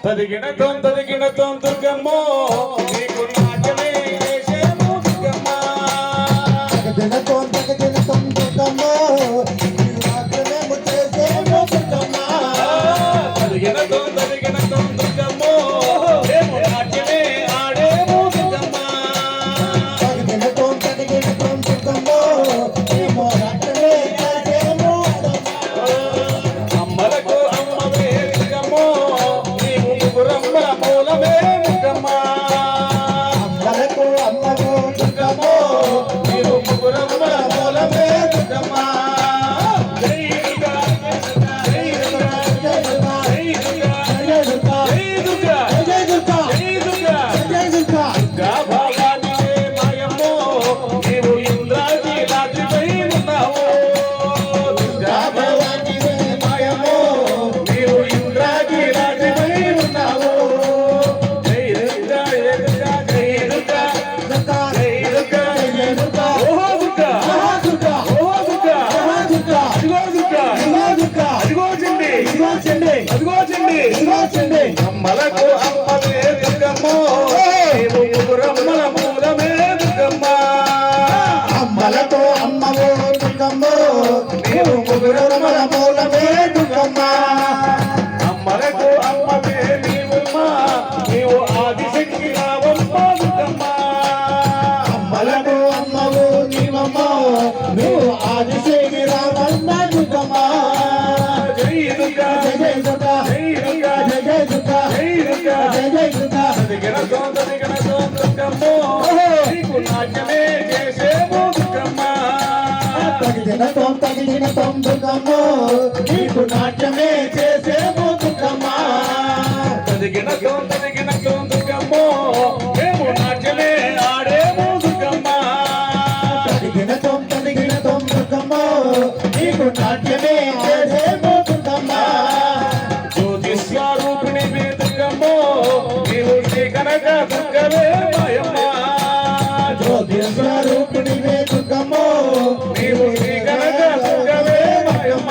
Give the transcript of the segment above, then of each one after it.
తదిగిన దుర్గమ్మో నీకు నాట్యమే చేసేము దుర్గమ్మ. తదిగిన దుర్గమ్మో నీకు నాట్యమే చేసేము దుర్గమ్మ. తదిగిన దుర్గమ్మో మేము నాట్యమే ఆడేము దుర్గమ్మ. తదిగిన దుర్గమ్మో మేము నాట్యమే చేసేము దుర్గమ్మ. అమ్మలకు అమ్మవే దుర్గమ్మో నీవు ముగ్గురమ్మల మూలమే దుర్గమ్మ. అమ్మలకు అమ్మకు దుర్గమ్మో నీవు ముగ్గురమ్మల మూలమే దుర్గమ్మ. జై దుర్గా జై దుర్గా జై దుర్గా జై దుర్గా జై దుర్గా జై దుర్గా దుర్గా భవానివే మాయమ్మో నీవు ఇంద్రాది రాత్రిపై ఉన్నావు. దుర్గా భవానివే మాయమ్మో నీవు ఇంద్రాది రాత్రిపై ఉన్నావు. జై దుర్గా జై దుర్గా జై దుర్గా జై దుర్గా జై దుర్గా ఓహో దుర్గా ఓహో దుర్గా అదిగో దుర్గా అదిగో చండి అదిగో చండి అమ్మలకు అమ్మవే దుర్గమ్మో నీవు ముగ్గురమ్మల మూలమే దుర్గమ్మ. అమ్మలతో అమ్మవో దుర్గమ్మో నీవు ముగ్గురమ్మల మూలమే దుర్గమ్మ. అమ్మలకు అమ్మవే నీవమ్మా నీవు ఆదిశక్తి రావమ్మ దుర్గమ్మ. అమ్మలకు అమ్మవో నీవమ్మో నువ్వు ఆదిశేఖి రామమ్మ దుర్గమ్మ. జై దుర్గా జయ దుర్గా జై దుర్గా జయ దుర్గా జై దుర్గా జయ దుర్గా తదిగిన దుర్గమ్మో నీకు నాట్యమే చేసేము దుర్గమ్మ. తగిన తొం దుర్గమ్మో నీకు నాట్యమే చేసేమో దుర్గమ్మ. తదిగిన దుర్గమ్మో మేము నాట్యమే ఆడేము దుర్గమ్మ. తగిన తొం దుర్గమ్మో నీకు నాట్యమే చేసేమో దుర్గమ్మ. జ్యోతి స్వరూపిణి దుర్గమ్మో నీవు శ్రీ కనక దుర్గవే మాయమ్మ. జ్యోతి స్వరూపిణివే దుర్గమ్మో నీవు శ్రీ కనక దుర్గవే మాయమ్మ.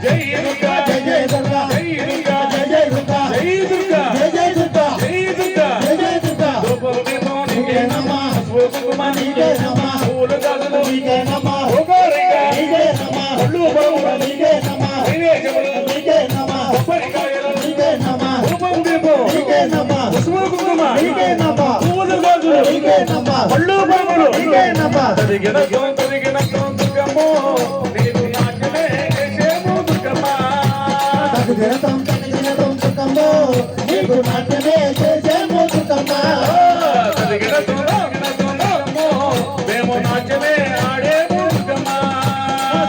జై దుర్గా జయ దుర్గా జై దుర్గా జయ దుర్గా జై దుర్గా జయ దుర్గా జై దుర్గా జయ దుర్గా రూపమేమో నీకే నమ స్వరూపమా నీకే నమ పూల గాజులు నీకే నమ ఒకరిగా నీకే నమ ఒళ్ళు బరువుల నీకే నమ నైవేద్యములు నీకే నమ కొబ్బరికాయలు నీకే నమ రూపం దీపం నీకే నమ పసుపు కుంకుమ నీకే నమ పూల గాజులు నీకే నమ ఒళ్ళు బరువులు నీకే నమ తదిగిన దుర్గమ్మో నీవు నాట్యమే చేసేము దుర్గమ్మ. తగిన తొం దుర్గమ్మో నీకు నాట్యమే చేసేమో దుర్గమ్మ. తదిగిన దుర్గమ్మో మేము నాట్యమే ఆడేము దుర్గమ్మ.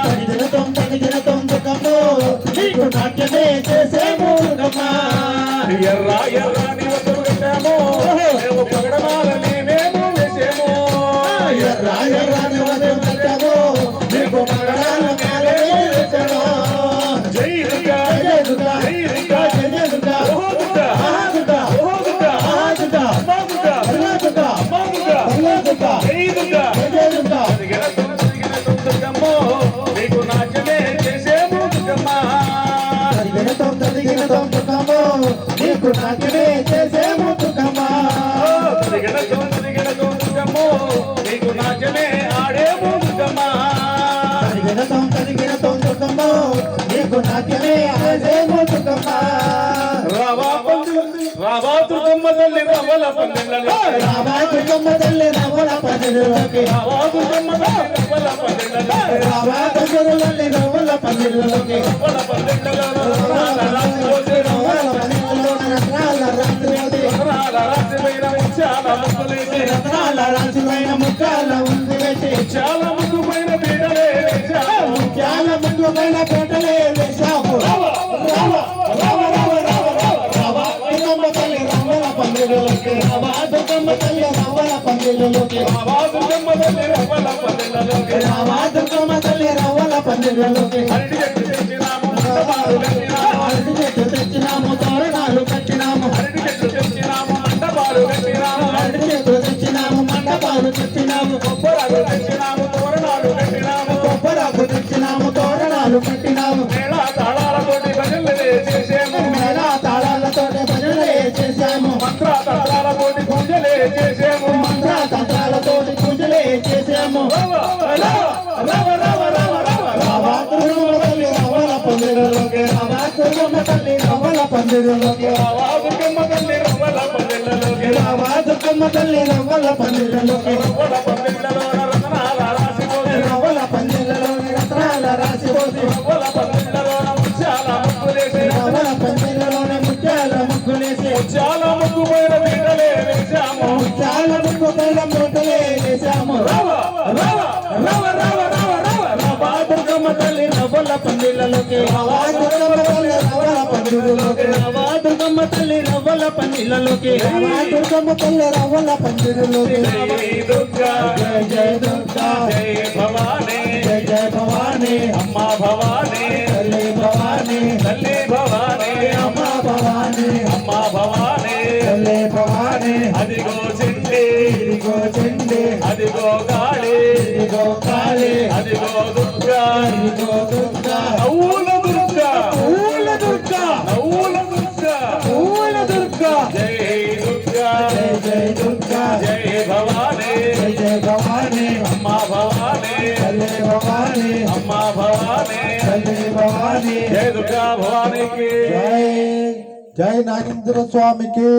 తగిన తొం దుర్గమ్మో నీకు నాట్యమే చేసేమో దుర్గమ్మ. ఎర్ర ఎర్రని వస్తువు కట్టాము మేము పగడమాల మేమేమో వేసేము. ఎర్ర ఎర్రని వదం కట్టామో నీకు పగడాల మేలే వేసాము. జై దుర్గా జయ దుర్గా జై దుర్గా జయ దుర్గా ఓహో దుర్గా మహా దుర్గా ఓహో దుర్గా మహా దుర్గా అమ్మా దుర్గా అల్లా దుర్గా అమ్మా దుర్గా అల్లా దుర్గా జై దుర్గా జయ దుర్గా తదిగిన దుర్గమ్మో నీకు నాట్యమే చేసేము దుర్గమ్మ. తగిన తొం దుర్గమ్మో నీకు నాట్యమే చేసేమో దుర్గమ్మ. తదిగిన దుర్గమ్మో నీకు నాట్యమే ఆడేము దుర్గమ్మ. తగిన తొం దుర్గమ్మో నీకు నాట్యమే చేసేమో దుర్గమ్మ. రావా దుర్గమ్మ తల్లి రవ్వల పల్లెలలో రావా దుర్గమ్మ తల్లి రవ్వల పల్లెలోకి రావా దుర్గమ్మ తల్లి రవ్వల పల్లెలలో రావా దుర్గమ్మ రవ్వల పల్లెలోకి రవ్వల పల్లెలలో రత్నాల రాత్రి రోజే రవ్వల పల్లెలో రత్నాల రాత్రి రోజే రత్నాల రాత్రి పైన ముత్యాల ముగ్గులేసి రత్నాల రాత్రిపైన ముత్యాల ముందు వేసి ముత్యాల ముగ్గు పైన పీటలే వేశాము. ముత్యాల ముందు పైన పేటలే వేశాము. రావా దుర్గమ్మ తల్లి రవ్వల పల్లెలోకి రావా దుర్గమ్మ తల్లి రవ్వల పల్లెలోకి రావా దుర్గమ్మ తల్లి రవ్వల పల్లెలలోకి రావా దుర్గమ్మ తల్లి రవ్వల పల్లెలోకి అరటి చెట్టు తెచ్చినాము మంటపాలు కట్టినాము. అరటి చెట్టు తెచ్చినాము తోరణాలు కట్టినాము అరటి చెట్టు తెచ్చినాము మంటపాలు కట్టినాము. అరటి చెట్టు తెచ్చినాము మండపాలు తెచ్చినాము కొబ్బరాలు తెచ్చినాము తోరణాలు కట్టినాము. కొబ్బరాకు తెచ్చినాము తోరణాలు కట్టినాము మేళ తాళాలతోటి భజనలు చేసేము. మేళ తాళాలతోటి రవ్వల పందిరిలోకి రావా దుర్గమ్మ తల్లి రవ్వల పందిళ్ళలోకి రావా దుర్గమ్మ తల్లి రవ్వల పందిరిలోకి రవ్వల పందిళ్ళలోన రతనాల రాసిపోసి రవ్వల పందిరిలోని రత్నాల రాసిపోసి రవ్వల పందిళ్ళలోన ముత్యాల ముగ్గులేసి రవ్వల పందిరిలోని ముత్యాల ముగ్గులేసి ముత్యాల ముగ్గు పైన పీటలే వేశాము చాలా ముగ్గు పైన మూటలే వేశాము రవ రవ రవ రవ రవ రవ రావా దుర్గమ్మ తల్లి రవ్వల పందిరిలోకి రావా దుర్గమ్మ తల్లి రవ్వల పందిరిలోకి రావా దుర్గమ్మ తల్లి రవ్వల పందిరిలోకి రావా దుర్గమ్మ తల్లి రవ్వల పందిరిలోకి జై దుర్గా జయ జయ దుర్గా జై భవానీ జయ జయ భవానీ అమ్మ భవానీ తల్లి భవానీ తల్లి భవానీ అమ్మ భవానీ అమ్మ భవానీ తల్లి భవానీ అదిగో చెండి ఇదిగో చెండి అదిగో కాళీ ఇదిగో కాళీ అదిగో దుర్గా ఇదిగో దుర్గా నవ్వుల దుర్గా పూల దుర్గా నవ్వుల దుర్గా పూల దుర్గా జై దుర్గా జయ జయ దుర్గా జై భవానీ జయ జయ భవానీ అమ్మ భవానీ తల్లి భవానీ అమ్మ భవానీ తల్లి భవానీ జై దుర్గా భవానీకి జై జై నాగేంద్ర స్వామికి